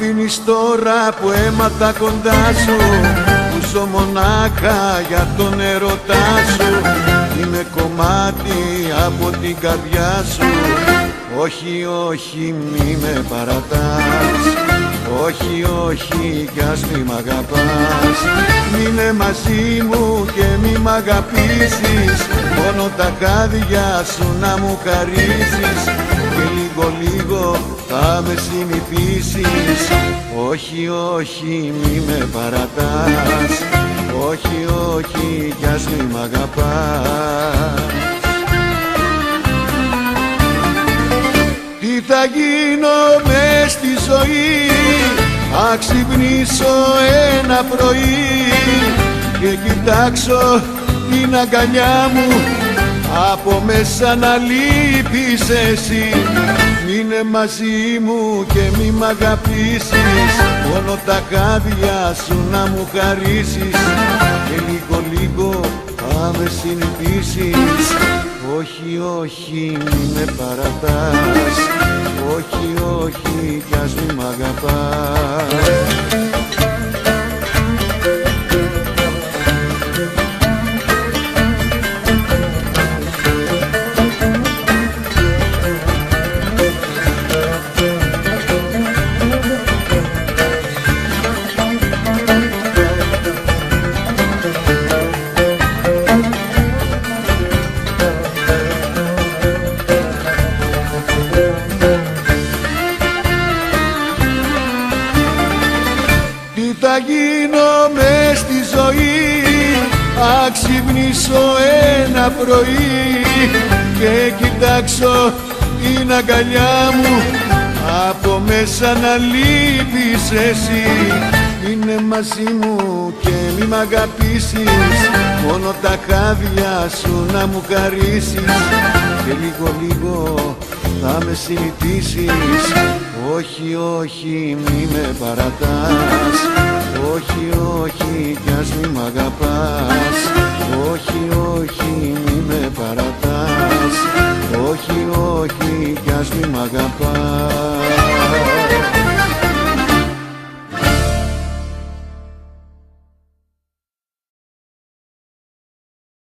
αφήνεις τώρα που έμαθα κοντά σου, που ζω μονάχα για τον ερωτά σου. Είμαι κομμάτι από την καρδιά σου. Όχι, όχι, μη με παρατάς. Όχι, όχι, κι ας μη μ' αγαπάς. Μείνε μαζί μου και μη μ' αγαπήσεις. Μόνο τα χάδια σου να μου χαρίσεις. Και λίγο λίγο θα με συνηθίσεις. Όχι, όχι, μη με παρατάς. Όχι, όχι, κι ας μη μ' αγαπάς. Τι θα γίνω μες στη ζωή, αν ξυπνήσω ένα πρωί και κοιτάξω την αγκαλιά μου, από μέσα να λείπεις εσύ. Μείνε μαζί μου και μη μ' αγαπήσεις. Μόνο τα χάδια σου να μου χαρίσεις. Και λίγο λίγο θα με συνηθίσεις. Όχι, όχι, μη με παρατάς. Όχι, όχι, κι ας μη μ' αγαπάς. Θα γίνω μες στη ζωή, αν ξυπνήσω ένα πρωί και κοιτάξω την αγκαλιά μου, από μέσα να λείπεις εσύ. Είναι μαζί μου και μη μ' αγαπήσεις. Μόνο τα χάδια σου να μου χαρίσεις. Και λίγο λίγο θα με συνηθίσεις. Όχι, όχι, μη με παρατάς. Όχι, όχι, κι ας μη μ' αγαπάς. Όχι, όχι, μη με παρατάς. Όχι, όχι, κι ας μη μ' αγαπάς.